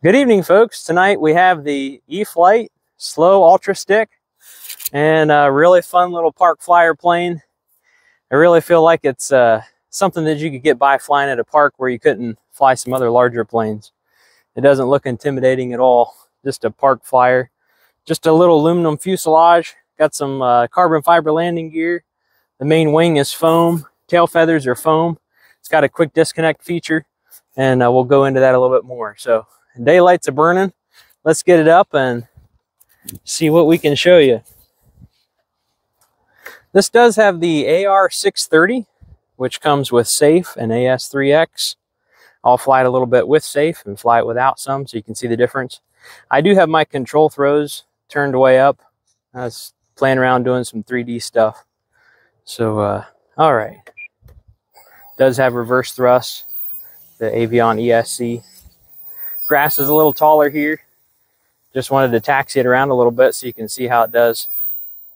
Good evening, folks. Tonight we have the E-flite slow ultra stick and a really fun little park flyer plane. I really feel like it's something that you could get by flying at a park where you couldn't fly some other larger planes. It doesn't look intimidating at all. Just a park flyer. Just a little aluminum fuselage. Got some carbon fiber landing gear. The main wing is foam. Tail feathers are foam. It's got a quick disconnect feature, and we'll go into that a little bit more. So daylights are burning. Let's get it up and see what we can show you. This does have the AR630, which comes with safe and AS3X. I'll fly it a little bit with safe and fly it without some so you can see the difference. I do have my control throws turned way up. I was playing around doing some 3D stuff. So, all right. Does have reverse thrust, the Avion ESC. Grass is a little taller here. Just wanted to taxi it around a little bit so you can see how it does.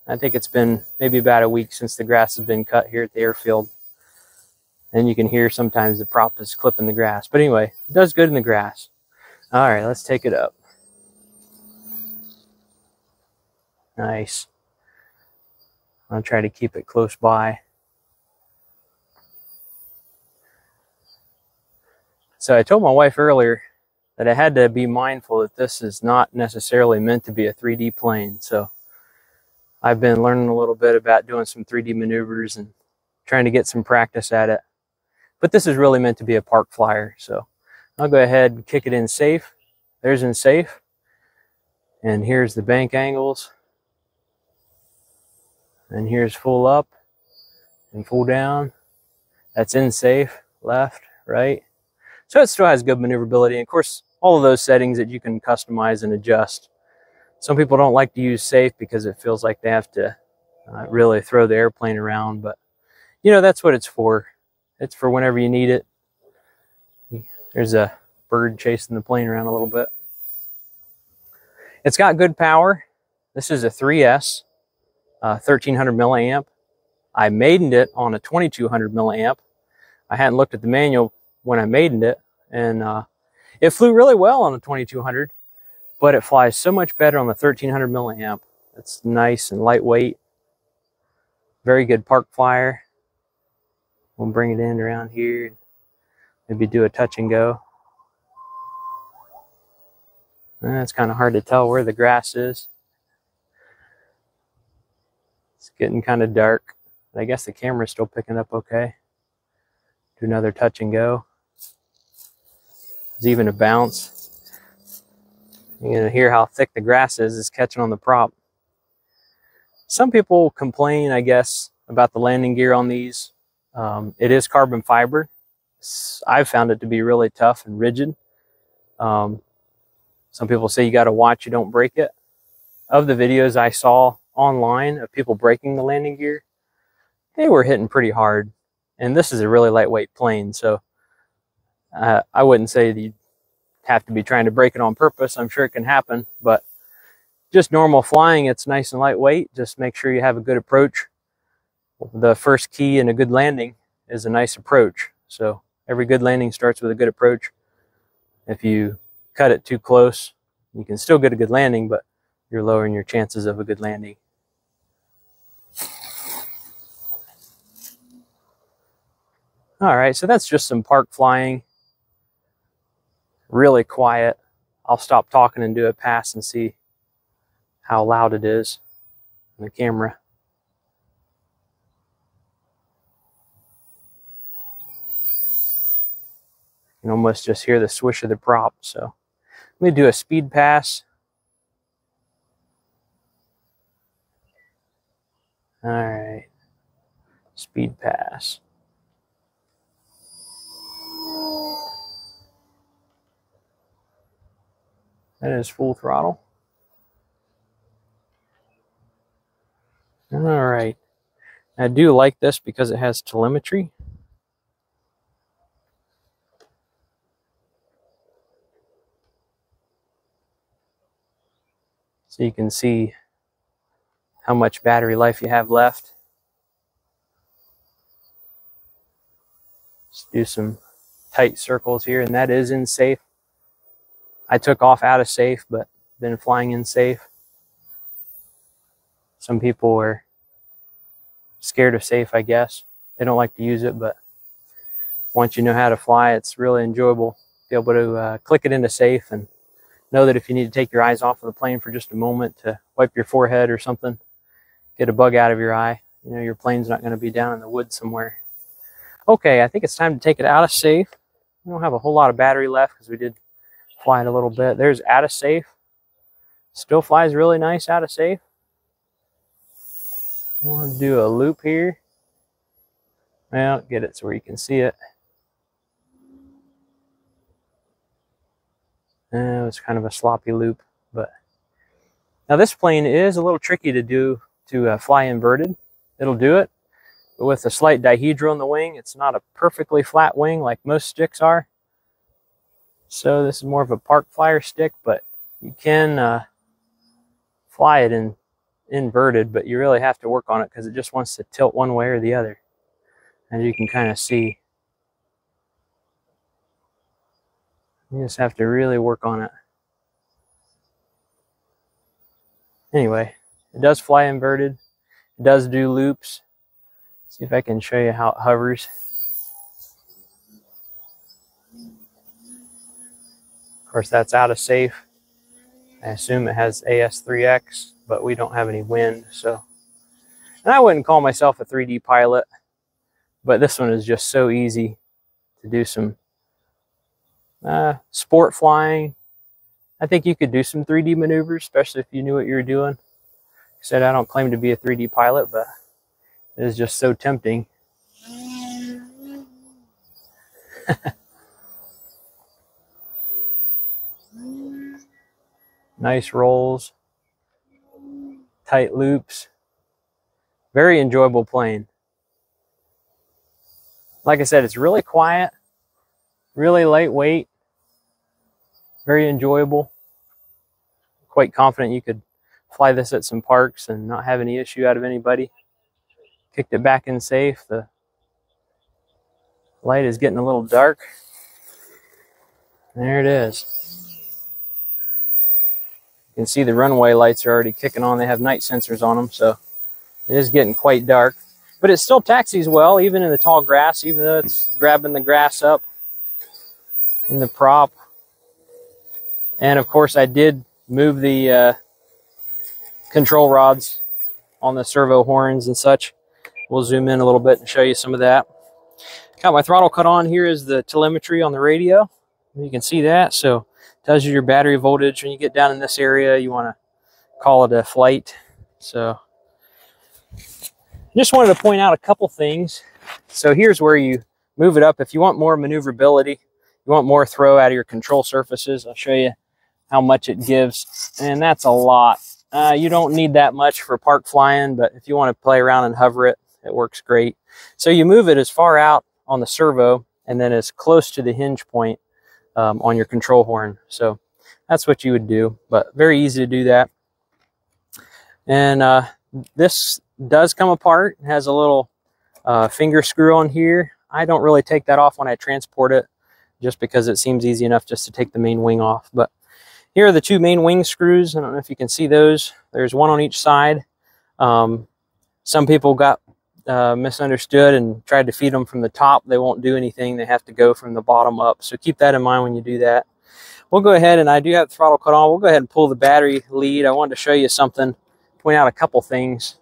I think it's been maybe about a week since the grass has been cut here at the airfield. And you can hear sometimes the prop is clipping the grass. But anyway, it does good in the grass. All right, let's take it up. Nice. I'll try to keep it close by. So I told my wife earlier that I had to be mindful that this is not necessarily meant to be a 3D plane. So I've been learning a little bit about doing some 3D maneuvers and trying to get some practice at it. But this is really meant to be a park flyer. So I'll go ahead and kick it in safe. There's in safe. And here's the bank angles. And here's full up and full down. That's in safe, left, right. So it still has good maneuverability. And of course, all of those settings that you can customize and adjust. Some people don't like to use safe because it feels like they have to really throw the airplane around. But, you know, that's what it's for. It's for whenever you need it. There's a bird chasing the plane around a little bit. It's got good power. This is a 3S, 1300 milliamp. I maidened it on a 2200 milliamp. I hadn't looked at the manual when I maidened it, and it flew really well on the 2200, but it flies so much better on the 1300 milliamp. It's nice and lightweight. Very good park flyer. We'll bring it in around here, maybe do a touch and go. It's kind of hard to tell where the grass is. It's getting kind of dark. I guess the camera's still picking up okay. Do another touch and go. There's even a bounce. You're gonna hear how thick the grass is. It's catching on the prop. Some people complain, I guess, about the landing gear on these. It is carbon fiber. I've found it to be really tough and rigid. Some people say you got to watch you don't break it. Of the videos I saw online of people breaking the landing gear, they were hitting pretty hard. And this is a really lightweight plane, so I wouldn't say that you'd have to be trying to break it on purpose. I'm sure it can happen, but just normal flying, it's nice and lightweight. Just make sure you have a good approach. The first key in a good landing is a nice approach. So every good landing starts with a good approach. If you cut it too close, you can still get a good landing, but you're lowering your chances of a good landing. All right, so that's just some park flying. Really quiet. I'll stop talking and do a pass and see how loud it is on the camera. You can almost just hear the swish of the prop. So let me do a speed pass. All right, speed pass. That is full throttle. All right. I do like this because it has telemetry. So you can see how much battery life you have left. Just do some tight circles here, and that is in safe. I took off out of safe, but been flying in safe. Some people were scared of safe, I guess. They don't like to use it, but once you know how to fly, it's really enjoyable to be able to click it into safe and know that if you need to take your eyes off of the plane for just a moment to wipe your forehead or something, get a bug out of your eye, you know, your plane's not going to be down in the woods somewhere. Okay, I think it's time to take it out of safe. We don't have a whole lot of battery left because we did fly it a little bit. There's out of safe. Still flies really nice out of safe. I want to do a loop here. Well, get it so where you can see it. It's kind of a sloppy loop, but now this plane is a little tricky to do to fly inverted. It'll do it, but with a slight dihedral in the wing, it's not a perfectly flat wing like most sticks are. So this is more of a park flyer stick, but you can fly it in inverted, but you really have to work on it because it just wants to tilt one way or the other, as you can kind of see. You just have to really work on it. Anyway, it does fly inverted. It does do loops. See if I can show you how it hovers. Of course, that's out of safe. I assume it has AS3X, but we don't have any wind, so. And I wouldn't call myself a 3D pilot, but this one is just so easy to do some sport flying. I think you could do some 3D maneuvers, especially if you knew what you were doing. Like I said, I don't claim to be a 3D pilot, but it is just so tempting. Nice rolls, tight loops. Very enjoyable plane. Like I said, it's really quiet, really lightweight, very enjoyable. Quite confident you could fly this at some parks and not have any issue out of anybody. Kicked it back in safe. The light is getting a little dark. There it is. You can see the runway lights are already kicking on. They have night sensors on them, so it is getting quite dark. But it still taxis well, even in the tall grass, even though it's grabbing the grass up in the prop. And of course, I did move the control rods on the servo horns and such. We'll zoom in a little bit and show you some of that. Got my throttle cut on. Here is the telemetry on the radio. You can see that. So it tells you your battery voltage. When you get down in this area, you want to call it a flight. So just wanted to point out a couple things. So here's where you move it up. If you want more maneuverability, you want more throw out of your control surfaces, I'll show you how much it gives. And that's a lot. You don't need that much for park flying, but if you want to play around and hover it, it works great. So you move it as far out on the servo and then as close to the hinge point on your control horn. So that's what you would do, but very easy to do that. And this does come apart. It has a little finger screw on here. I don't really take that off when I transport it, just because it seems easy enough just to take the main wing off. But here are the two main wing screws. I don't know if you can see those. There's one on each side. Some people got misunderstood and tried to feed them from the top. They won't do anything. They have to go from the bottom up. So keep that in mind when you do that. We'll go ahead, and I do have the throttle cut on. We'll go ahead and pull the battery lead. I wanted to show you something, point out a couple things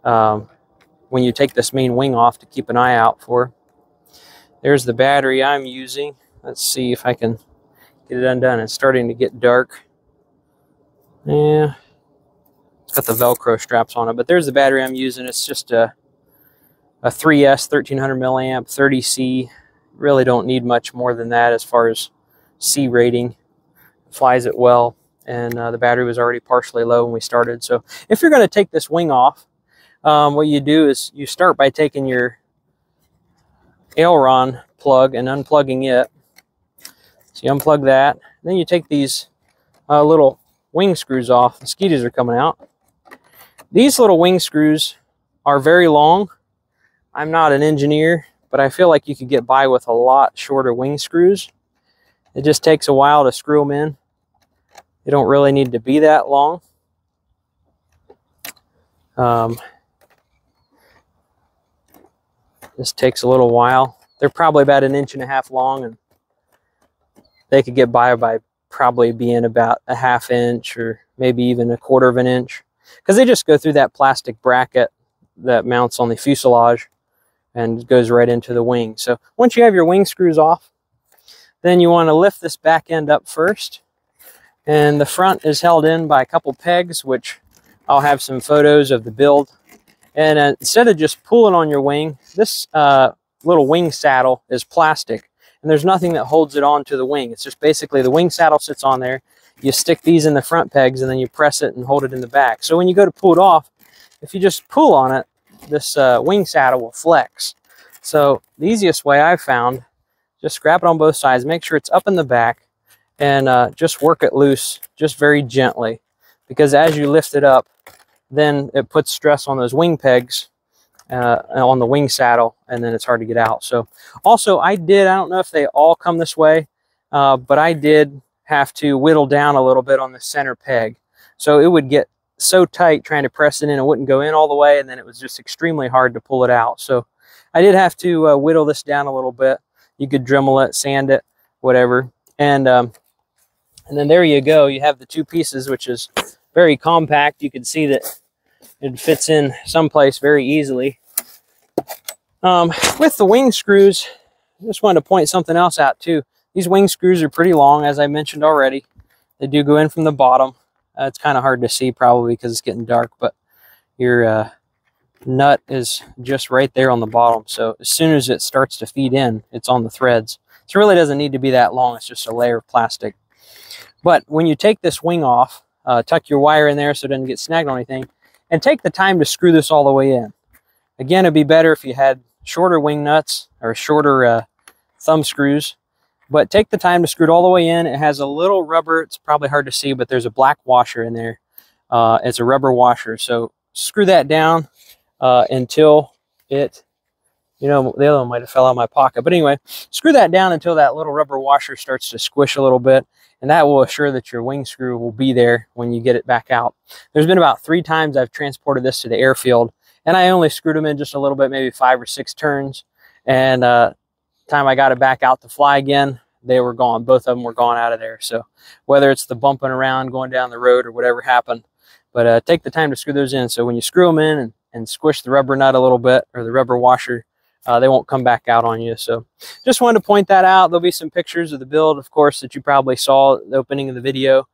when you take this main wing off to keep an eye out for. There's the battery I'm using. Let's see if I can get it undone. It's starting to get dark. Yeah, it's got the Velcro straps on it, but there's the battery I'm using. It's just a 3S 1300 milliamp 30C. Really don't need much more than that as far as C rating. It flies it well, and the battery was already partially low when we started. So if you're going to take this wing off, what you do is you start by taking your aileron plug and unplugging it. So you unplug that, then you take these little wing screws off. Mosquitoes are coming out. These little wing screws are very long. I'm not an engineer, but I feel like you could get by with a lot shorter wing screws. It just takes a while to screw them in. They don't really need to be that long. This takes a little while. They're probably about 1.5 inches long, and they could get by probably being about 1/2 inch or maybe even 1/4 inch, because they just go through that plastic bracket that mounts on the fuselage and goes right into the wing. So once you have your wing screws off, then you want to lift this back end up first, and the front is held in by a couple pegs, which I'll have some photos of the build. And instead of just pulling on your wing, this little wing saddle is plastic, and there's nothing that holds it on to the wing. It's just basically the wing saddle sits on there. You stick these in the front pegs, and then you press it and hold it in the back. So when you go to pull it off, if you just pull on it, this wing saddle will flex. So the easiest way I've found, just grab it on both sides, make sure it's up in the back, and just work it loose, just very gently, because as you lift it up, then it puts stress on those wing pegs on the wing saddle, and then it's hard to get out. So also I don't know if they all come this way, but I did have to whittle down a little bit on the center peg. So it would get so tight trying to press it in, it wouldn't go in all the way, and then it was just extremely hard to pull it out. So I did have to whittle this down a little bit. You could Dremel it, sand it, whatever. And then there you go. You have the two pieces, which is very compact. You can see that it fits in someplace very easily. With the wing screws, I just wanted to point something else out too. These wing screws are pretty long, as I mentioned already. They do go in from the bottom. It's kind of hard to see probably because it's getting dark, but your nut is just right there on the bottom. So as soon as it starts to feed in, it's on the threads. So it really doesn't need to be that long. It's just a layer of plastic. But when you take this wing off, tuck your wire in there so it doesn't get snagged on anything, and take the time to screw this all the way in. Again, it'd be better if you had shorter wing nuts or shorter thumb screws, but take the time to screw it all the way in. It has a little rubber, it's probably hard to see, but there's a black washer in there. It's a rubber washer, so screw that down until it, the other one might have fell out of my pocket, but anyway, screw that down until that little rubber washer starts to squish a little bit, and that will assure that your wing screw will be there when you get it back out. There's been about 3 times I've transported this to the airfield, and I only screwed them in just a little bit, maybe 5 or 6 turns, and time I got it back out to fly again, they were gone. Both of them were gone out of there. So whether it's the bumping around going down the road or whatever happened, but take the time to screw those in. So when you screw them in and squish the rubber nut a little bit, or the rubber washer, they won't come back out on you. So just wanted to point that out. There'll be some pictures of the build, of course, that you probably saw at the opening of the video.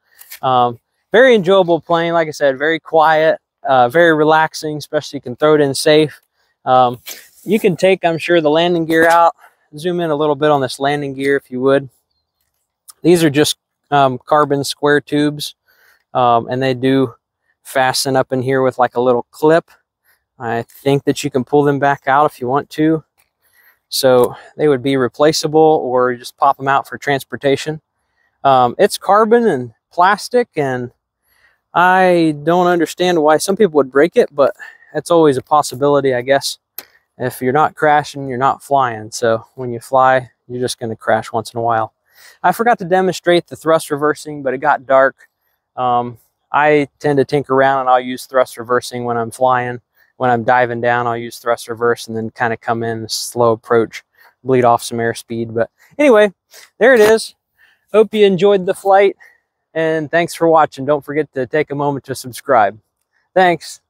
Very enjoyable plane. Like I said, very quiet, very relaxing, especially you can throw it in safe. You can take, I'm sure, the landing gear out. Zoom in a little bit on this landing gear if you would. These are just carbon square tubes, and they do fasten up in here with like a little clip. I think that you can pull them back out if you want to. So they would be replaceable, or just pop them out for transportation. It's carbon and plastic, and I don't understand why some people would break it, but that's always a possibility, I guess. If you're not crashing, you're not flying. So when you fly, you're just going to crash once in a while. I forgot to demonstrate the thrust reversing, but it got dark. I tend to tinker around, and I'll use thrust reversing when I'm flying. When I'm diving down, I'll use thrust reverse and then kind of come in slow approach, bleed off some airspeed. But anyway, there it is. Hope you enjoyed the flight, and thanks for watching. Don't forget to take a moment to subscribe. Thanks.